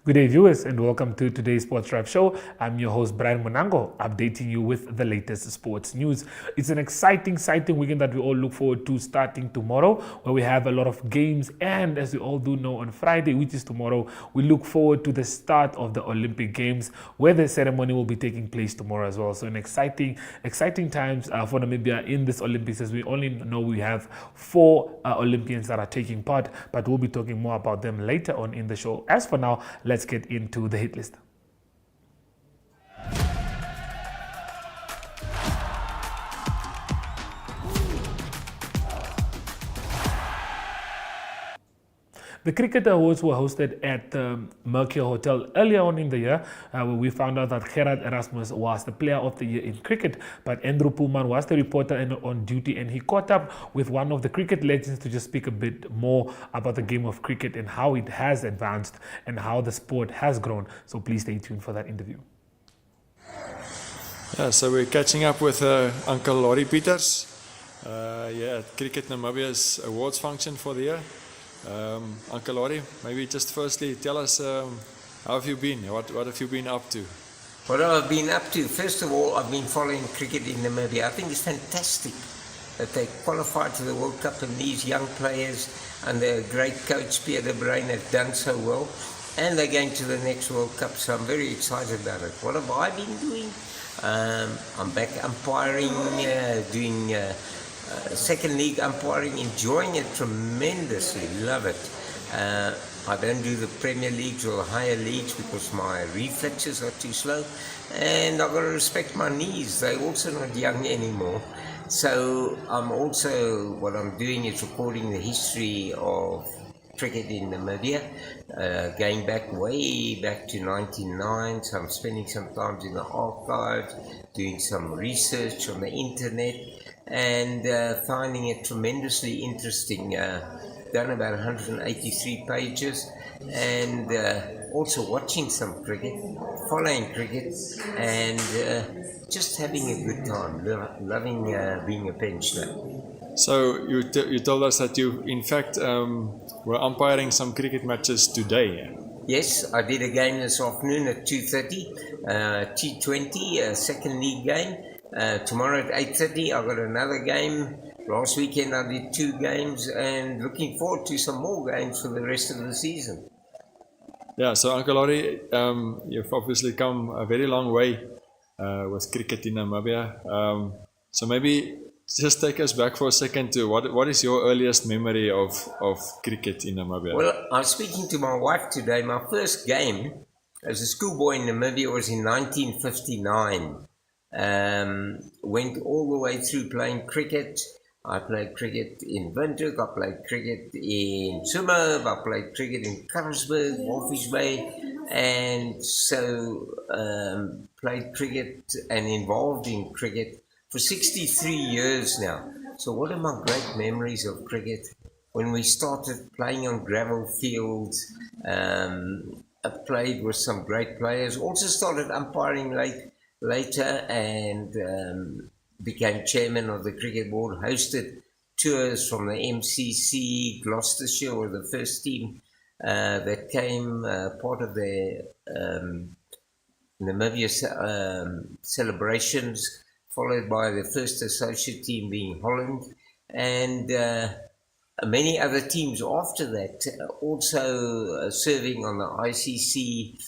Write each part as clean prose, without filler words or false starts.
Good day, viewers, and welcome to today's Sports Drive Show. I'm your host, Brian Monango, updating you with the latest sports news. It's an exciting weekend that we all look forward to starting tomorrow, where we have a lot of games. And as we all do know, on Friday, which is tomorrow, we look forward to the start of the Olympic Games, where the ceremony will be taking place tomorrow as well. So, an exciting times for Namibia in this Olympics, as we only know we have four Olympians that are taking part, but we'll be talking more about them later on in the show. As for now, let's get into the hit list. The Cricket Awards were hosted at the Mercure Hotel earlier on in the year, where we found out that Gerard Erasmus was the Player of the Year in cricket, but Andrew Pullman was the reporter on duty, and he caught up with one of the cricket legends to just speak a bit more about the game of cricket and how it has advanced and how the sport has grown. So please stay tuned for that interview. Yeah, so we're catching up with Uncle Laurie Peters at Cricket Namibia's awards function for the year. Uncle Laurie, maybe just firstly tell us how have you been? What have you been up to? What I've been up to, first of all, I've been following cricket in Namibia. I think it's fantastic that they qualified to the World Cup and these young players and their great coach Pierre de Bruin have done so well, and they're going to the next World Cup, so I'm very excited about it. What have I been doing? I'm back umpiring, doing second league umpiring, enjoying it tremendously, love it. I don't do the Premier Leagues or the higher leagues because my reflexes are too slow, and I've got to respect my knees, they're also not young anymore. So what I'm doing is recording the history of cricket in Namibia, going way back to 1999, so I'm spending some time in the archives, doing some research on the internet, and finding it tremendously interesting. Done about 183 pages, and also watching some cricket, following cricket, and just having a good time, loving being a pensioner. So you told us that you in fact were umpiring some cricket matches today. Yes, I did a game this afternoon at 2:30, T20, second league game. Tomorrow at 8:30 I've got another game. Last weekend I did 2 games, and looking forward to some more games for the rest of the season. Yeah, so Uncle Laurie, you've obviously come a very long way with cricket in Namibia. So maybe just take us back for a second to what is your earliest memory of cricket in Namibia? Well, I was speaking to my wife today. My first game as a schoolboy in Namibia was in 1959. Went all the way through playing cricket. I played cricket in Windhoek, I played cricket in Tsumeb, I played cricket in Karlsburg, Walvis Bay, and so played cricket and involved in cricket for 63 years now. So what are my great memories of cricket? When we started playing on gravel fields, I played with some great players, also started umpiring later, and became chairman of the cricket board, hosted tours from the MCC. Gloucestershire were the first team that came, part of the Namibia celebrations, followed by the first associate team being Holland, and many other teams after that, also serving on the ICC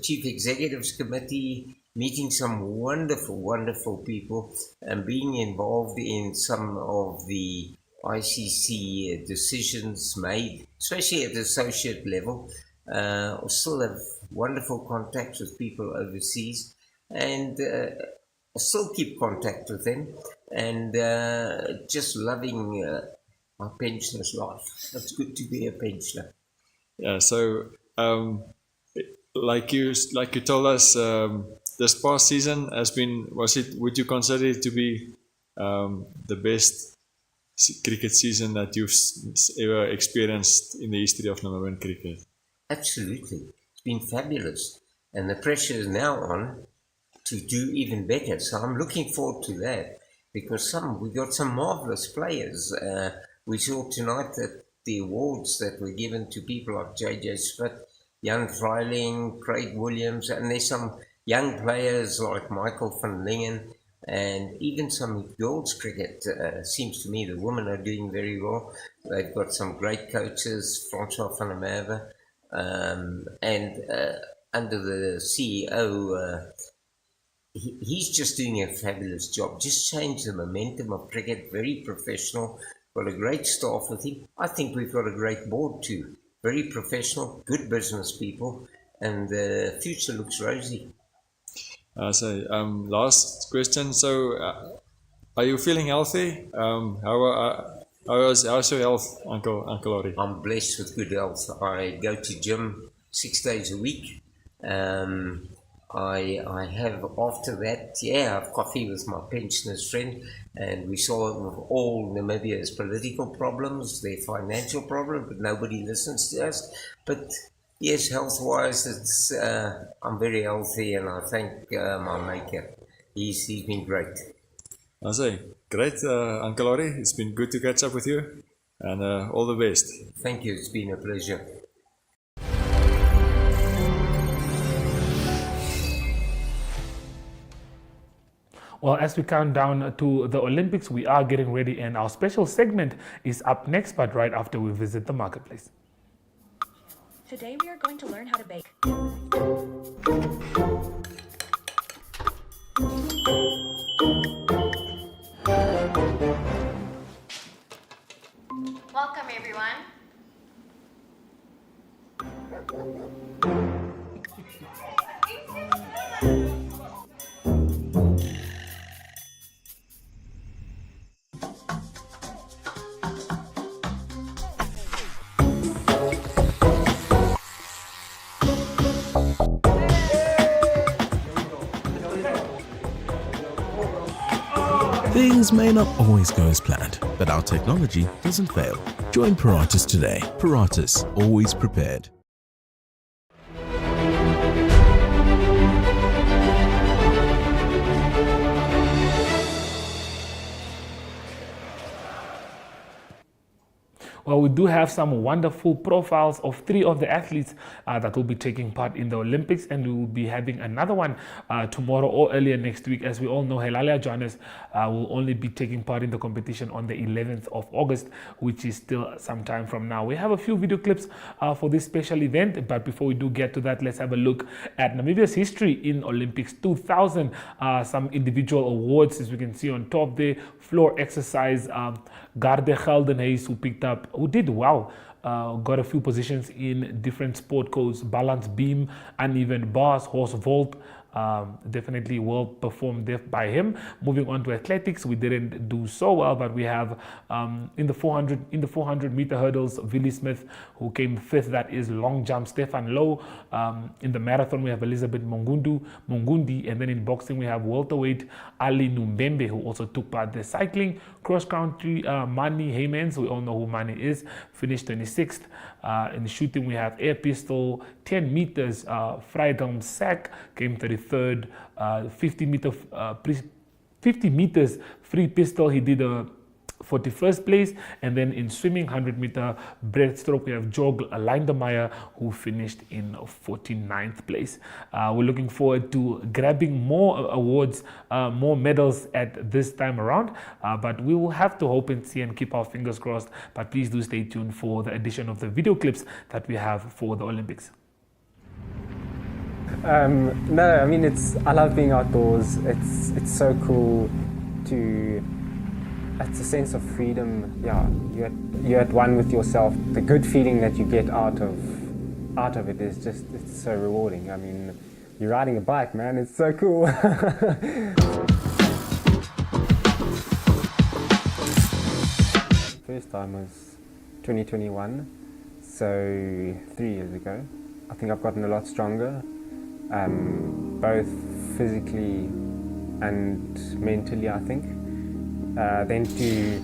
Chief Executives Committee, meeting some wonderful people, and being involved in some of the ICC decisions made, especially at the associate level. I still have wonderful contacts with people overseas, and I still keep contact with them, and just loving my pensioner's life. It's good to be a pensioner. Yeah, so like you told us, this past season would you consider it to be the best cricket season that you've ever experienced in the history of Namibian cricket? Absolutely. It's been fabulous. And the pressure is now on to do even better. So I'm looking forward to that, because we got some marvelous players. We saw tonight that the awards that were given to people like J.J. Smith, Jan Freiling, Craig Williams, and there's some young players like Michael van Lingen, and even some girls cricket. Seems to me the women are doing very well. They've got some great coaches, Francois van der Merwe, and under the CEO, he's just doing a fabulous job. Just changed the momentum of cricket, very professional, got a great staff with him. I think we've got a great board too. Very professional, good business people, and the future looks rosy. Last question. So, are you feeling healthy? How's your health, Uncle Laurie? I'm blessed with good health. I go to gym 6 days a week. I have, after that, I have coffee with my pensioners friend, and we saw it with all Namibia's political problems, their financial problems, but nobody listens to us. But yes, health-wise, it's I'm very healthy, and I thank my maker. He's been great. I say, great, Uncle Laurie. It's been good to catch up with you, and all the best. Thank you. It's been a pleasure. Well, as we count down to the Olympics, we are getting ready, and our special segment is up next, but right after we visit the marketplace. Today we are going to learn how to bake. Welcome everyone. Things may not always go as planned, but our technology doesn't fail. Join Paratus today. Paratus, always prepared. Well, we do have some wonderful profiles of 3 of the athletes that will be taking part in the Olympics, and we will be having another one tomorrow or earlier next week. As we all know, Helalia Johannes will only be taking part in the competition on the 11th of August, which is still some time from now. We have a few video clips for this special event, but before we do get to that, let's have a look at Namibia's history in Olympics 2000. Some individual awards, as we can see on top there. Floor exercise, Garde Geldenhuys, who did well, got a few positions in different sport codes, balance beam, uneven bars, horse vault. Definitely well performed there by him. Moving on to athletics, we didn't do so well, but we have in the 400 meter hurdles, Willie Smith, who came 5th. That is long jump, Stefan Low. In the marathon, we have Elizabeth Mongundi, and then in boxing, we have welterweight Ali Numbembe, who also took part. The cycling, cross country, Mani Heymans, we all know who Mani is, finished 26th. In shooting, we have air pistol, 10 meters, Friedhelm Sack came 33rd. 50 meters free pistol, he did a 41st place. And then in swimming, 100 meter breaststroke, we have Jorg Lindemeyer, who finished in 49th place. We're looking forward to grabbing more awards, more medals at this time around, but we will have to hope and see and keep our fingers crossed. But please do stay tuned for the addition of the video clips that we have for the Olympics. No, I mean, I love being outdoors. It's so cool to, it's a sense of freedom. Yeah, you're at one with yourself. The good feeling that you get out of it is just, it's so rewarding. I mean, you're riding a bike, man, it's so cool. First time was 2021, so 3 years ago. I think I've gotten a lot stronger, both physically and mentally, I think. Then to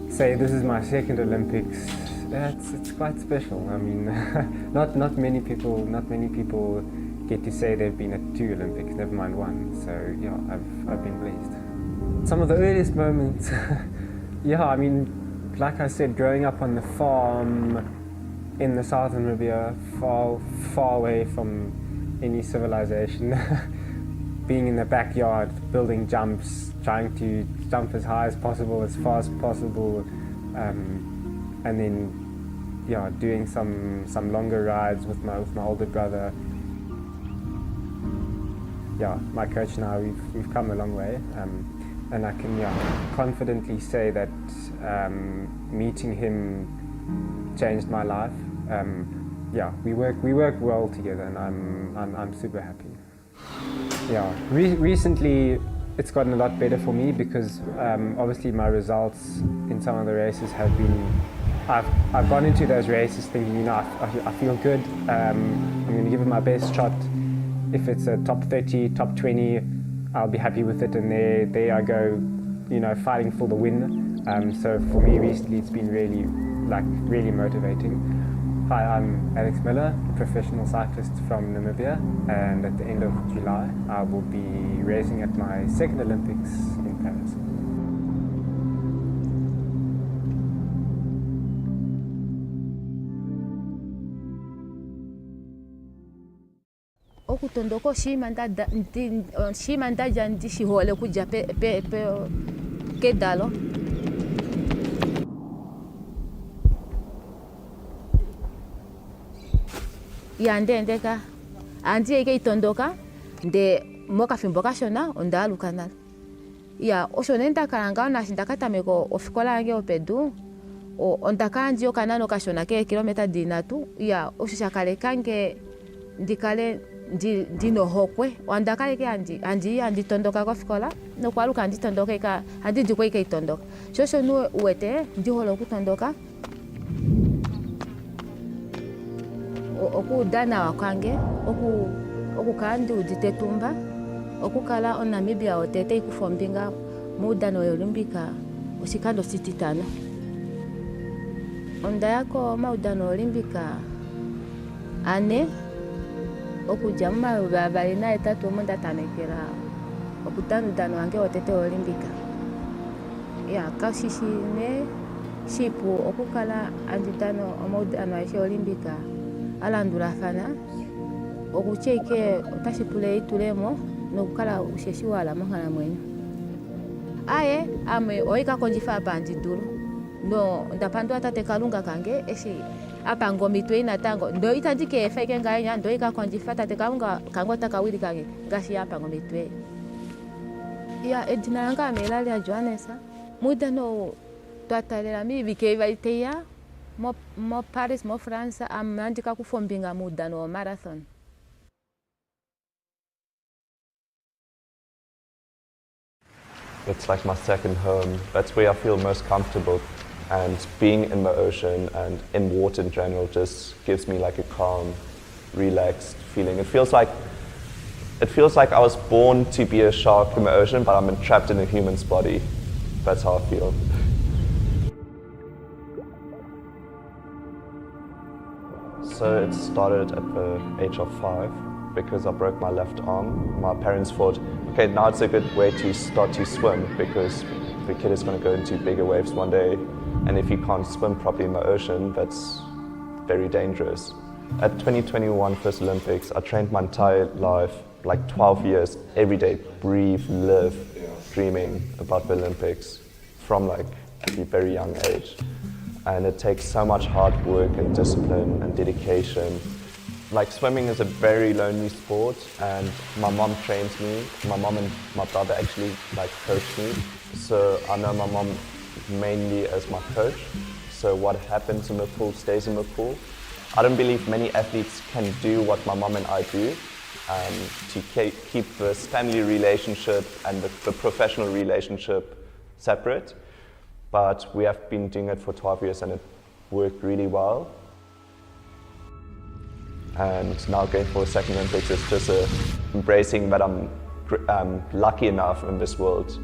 say this is my second Olympics, it's quite special. I mean, not many people get to say they've been at 2 Olympics, never mind 1. So yeah, I've been blessed. Some of the earliest moments, yeah, I mean, like I said, growing up on the farm, in the south of Namibia, far away from any civilization, being in the backyard, building jumps, trying to jump as high as possible, as fast as possible, and then doing some longer rides with my older brother. My coach and I, we've come a long way, and I can confidently say that meeting him changed my life. We work well together, and I'm super happy. Recently it's gotten a lot better for me because obviously my results in some of the races have been. I've gone into those races thinking, I feel good. I'm going to give it my best shot. If it's a top 30, top 20, I'll be happy with it, and there I go, fighting for the win. So for me recently, it's been really motivating. Hi, I'm Alex Miller, a professional cyclist from Namibia, and at the end of July, I will be racing at my second Olympics in Paris. Okutondoko shima ndaja ndishihole kuja kedalo yandendeka andi eke itondoka nde mokafimbo kashona ondaalukana oshone ndakalanga ndakatameko ofikola yange opedu ondakandi okanano kashona ke kilomita 3 osho shakalekange ndikale ndinohokwe wandakaleke anditondoka kofikola nokwaluka anditondoka andidikwe ike itondoka shosho nuwe uwete ndihole okutondoka okudana wakwange okukala ndiuditetumba okukala onamibia otete ikufombinga muudano olimpika oshikando 5 ondayako maudano olimpika 4 okuja mumayovi 23 omo ndatamekela okutana udano wange otete olimpika kashishi ne shipu okukala andidano omaudano aishe olimpika alandulafana okucheike otashipule itulemo nokukala usheshiwala monkala mwenyo aye ame oikakonjifa apa andidulu no ndapandwa tate kalunga kange eshi apa ngomitwe inatango ndo itandikefa ike ngainya ndo ikakonjifa tate kalunga kango takawili kange ngashi apa ngomitwe edina langa amelali ya Johanesa muda no twatalela mibike valiteya mo Paris mo France amandika kufombinga muda no marathon. It's like my second home. That's where I feel most comfortable. And being in the ocean and in water in general just gives me like a calm, relaxed feeling. It feels like I was born to be a shark in the ocean, but I'm trapped in a human's body. That's how I feel. So it started at the age of 5 because I broke my left arm. My parents thought, okay, now it's a good way to start to swim because the kid is going to go into bigger waves one day. And if you can't swim properly in the ocean, that's very dangerous. At 2021 First Olympics, I trained my entire life, like 12 years, every day, breathe, live, dreaming about the Olympics from like a very young age. And it takes so much hard work and discipline and dedication. Like swimming is a very lonely sport, and my mom trains me. My mom and my brother actually like coach me. So I know my mom mainly as my coach. So what happens in the pool stays in the pool. I don't believe many athletes can do what my mom and I do to keep this family relationship and the professional relationship separate. But we have been doing it for 12 years and it worked really well. And now going for the second Olympics is just embracing that I'm lucky enough in this world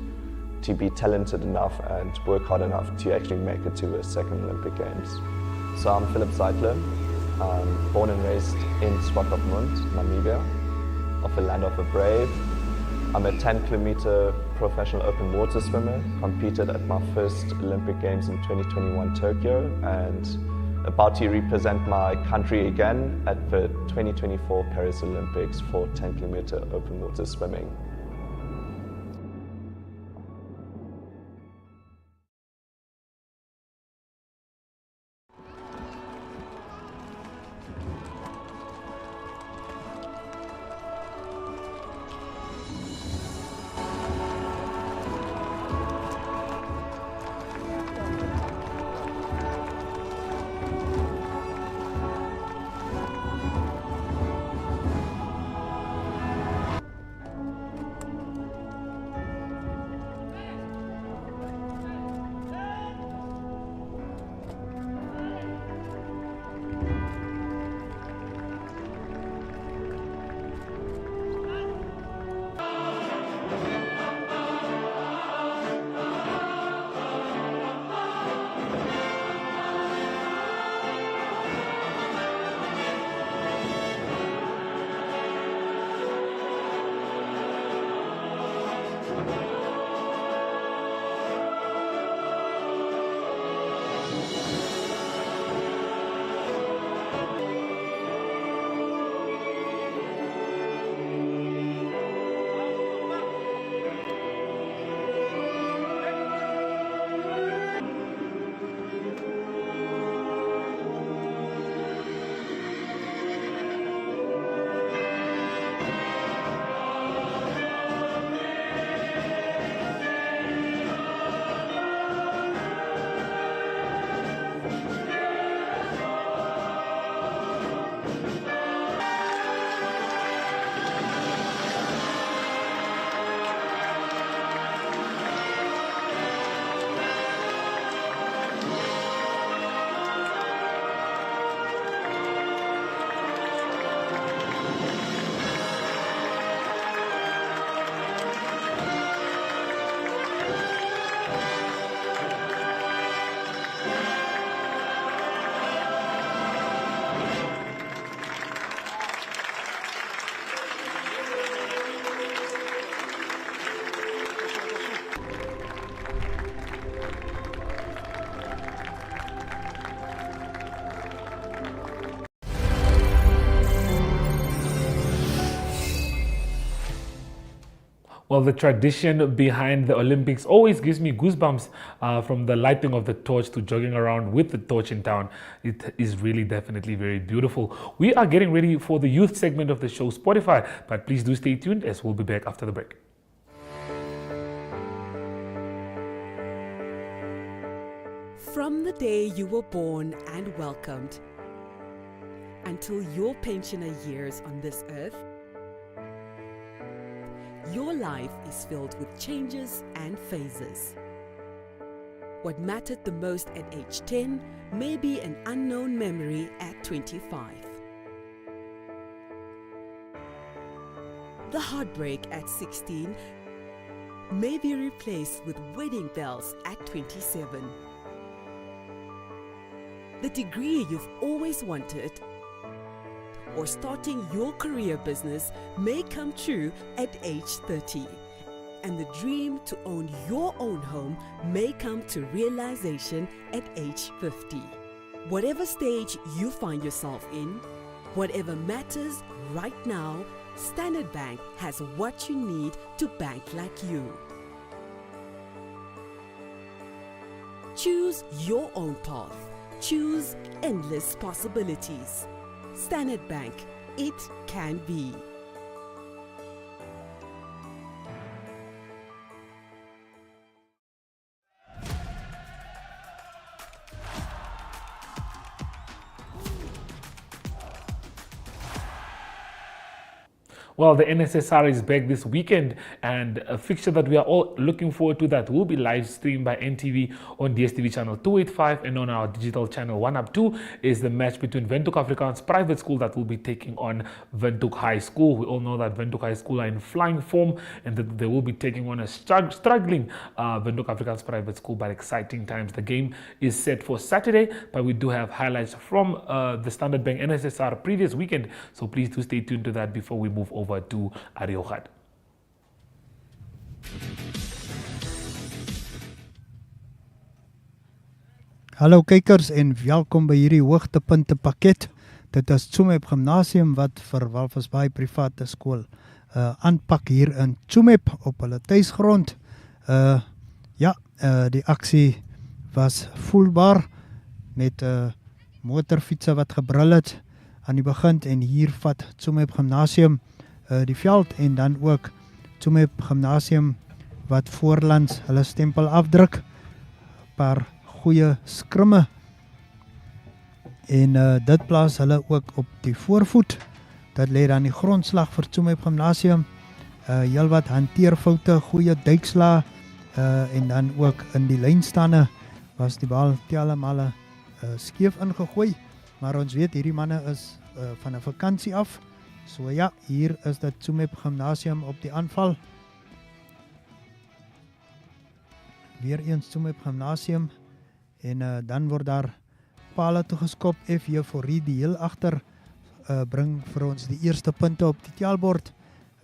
to be talented enough and work hard enough to actually make it to the second Olympic Games. So I'm Philip Zeitler, born and raised in Swakopmund, Namibia, of the land of the brave. I'm a 10-kilometer professional open water swimmer, competed at my first Olympic Games in 2021 Tokyo, and about to represent my country again at the 2024 Paris Olympics for 10 kilometer open water swimming. Well, the tradition behind the Olympics always gives me goosebumps, from the lighting of the torch to jogging around with the torch in town. It is really definitely very beautiful. We are getting ready for the youth segment of the show, Spotify, but please do stay tuned as we'll be back after the break. From the day you were born and welcomed until your pensioner years on this earth, your life is filled with changes and phases. What mattered the most at age 10 may be an unknown memory at 25. The heartbreak at 16 may be replaced with wedding bells at 27. The degree you've always wanted or starting your career business may come true at age 30. And the dream to own your own home may come to realization at age 50. Whatever stage you find yourself in, whatever matters right now, Standard Bank has what you need to bank like you. Choose your own path. Choose endless possibilities. Standard Bank, it can be. Well, the NSSR is back this weekend, and a fixture that we are all looking forward to that will be live streamed by NTV on DSTV channel 285 and on our digital channel 1up2 is the match between Windhoek Afrikaans Private School that will be taking on Windhoek High School. We all know that Windhoek High School are in flying form and that they will be taking on a struggling Windhoek Afrikaans Private School, but exciting times. The game is set for Saturday, but we do have highlights from the Standard Bank NSSR previous weekend, so please do stay tuned to that before we move over to Ariochad. Hallo kykers en welkom by hierdie hoogtepunte pakket. Dit is Tsumeb Gimnasium wat vir Walvisbaai private skool aanpak hier in Tsumeb op hulle tuisgrond. Die aksie was voelbaar met motorfietsse wat gebrul het aan die begin en hier vat Tsumeb Gimnasium die veld en dan ook Tsumeb Gimnasium wat voorlands hulle stempel afdruk. Paar goeie skrimme en dit plaas hulle ook op die voorvoet. Dat lê dan die grondslag vir Tsumeb Gimnasium. Heel wat hanteerfoute, goeie duikslaa en dan ook in die lynstande was die bal telemaal skeef ingegooi. Maar ons weet hierdie manne is van 'n vakansie af. So ja, hier is dit Tsumeb Gimnasium op die aanval. Weer eens Tsumeb Gimnasium en dan word daar pale toegeskop. F. Euforie die heel agter bring vir ons die eerste punte op die tellbord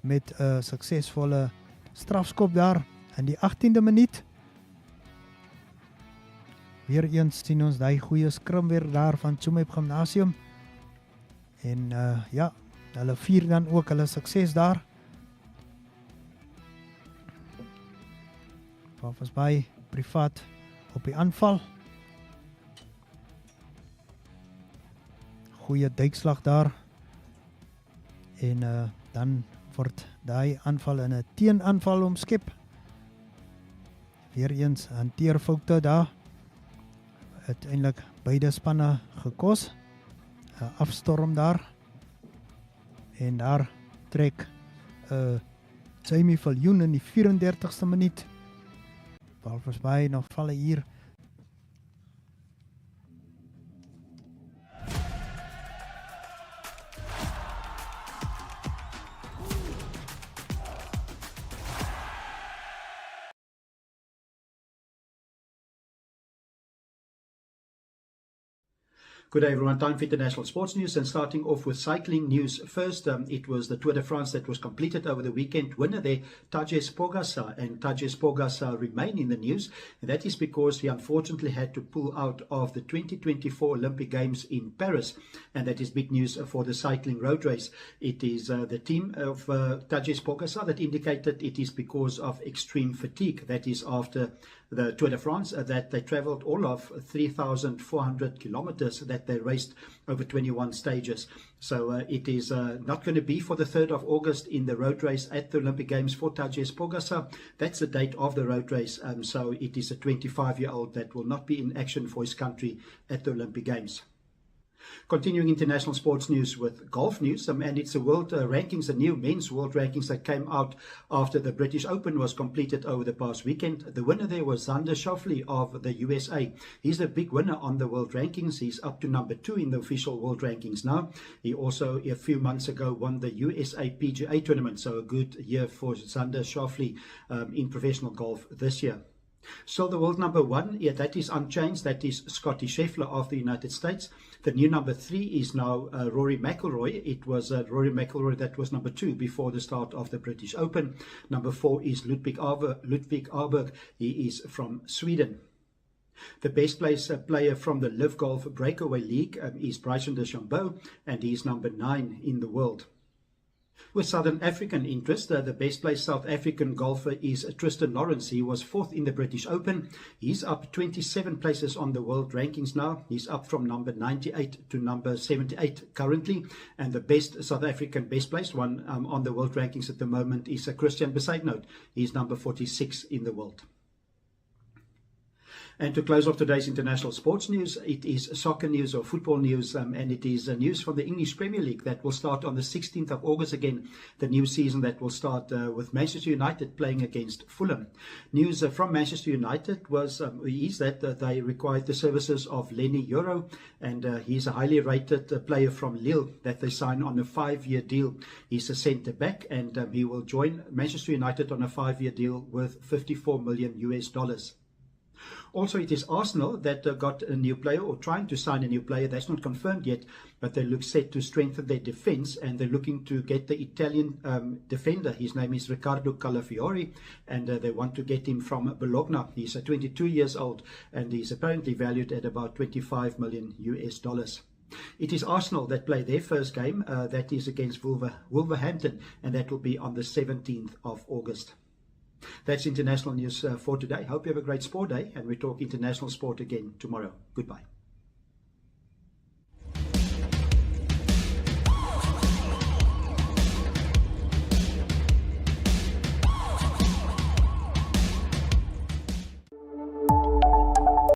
met 'n suksesvolle strafskop daar in die 18de minuut. Weer eens sien ons daai goeie skrim weer daar van Tsumeb Gimnasium. En hulle vier dan ook hulle sukses daar. Walvisbaai privaat op die aanval. Goeie duikslag daar. En dan word daai aanval in 'n teenaanval omskep. Weer eens hanteerfoute daar. Uiteindelik beide spanne gekos. Afstorm daar. En daar trek Jamie Viljoen in die 34ste minuut. Walvisbaai nog valle hier. Good day everyone, time for international sports news and starting off with cycling news. First, it was the Tour de France that was completed over the weekend. Winner there, Tadej Pogačar, and Tadej Pogačar remain in the news. And that is because he unfortunately had to pull out of the 2024 Olympic Games in Paris. And that is big news for the cycling road race. It is the team of Tadej Pogačar that indicated it is because of extreme fatigue. That is after the Tour de France that they travelled all of 3,400 kilometers that they raced over 21 stages. So it is not going to be for the 3rd of August in the road race at the Olympic Games for Tadej Pogačar. That's the date of the road race. So it is a 25-year-old that will not be in action for his country at the Olympic Games. Continuing international sports news with golf news, and it's the world rankings, the new men's world rankings that came out after the British Open was completed over the past weekend. The winner there was Xander Schauffele of the USA. He's the big winner on the world rankings. He's up to number 2 in the official world rankings now. He also, a few months ago, won the USA PGA tournament, so a good year for Xander Schauffele in professional golf this year. So the world number 1, that is unchanged. That is Scottie Scheffler of the United States. The new number 3 is now Rory McIlroy. It was Rory McIlroy that was number 2 before the start of the British Open. Number 4 is Ludwig Ahlberg. He is from Sweden. The best player from the Live Golf Breakaway League is Bryson DeChambeau, and he is number 9 in the world. With Southern African interest, the best placed South African golfer is Tristan Lawrence. He was 4th in the British Open. He's up 27 places on the world rankings now. He's up from number 98 to number 78 currently. And the best South African best placed one on the world rankings at the moment is Christian Besaidnout. He's number 46 in the world. And to close off today's international sports news, it is soccer news or football news, and it is news from the English Premier League that will start on the 16th of August again, the new season that will start with Manchester United playing against Fulham. News from Manchester United is that they required the services of Lenny Yoro, and he's a highly rated player from Lille that they sign on a 5-year deal. He's a centre-back, and he will join Manchester United on a 5-year deal worth $54 million. Also, it is Arsenal that got a new player or trying to sign a new player. That's not confirmed yet, but they look set to strengthen their defence, and they're looking to get the Italian defender. His name is Riccardo Calafiori, and they want to get him from Bologna. He's 22 years old, and he's apparently valued at about $25 million US. It is Arsenal that play their first game. That is against Wolverhampton, and that will be on the 17th of August. That's international news for today. Hope you have a great sport day, and we talk international sport again tomorrow. Goodbye.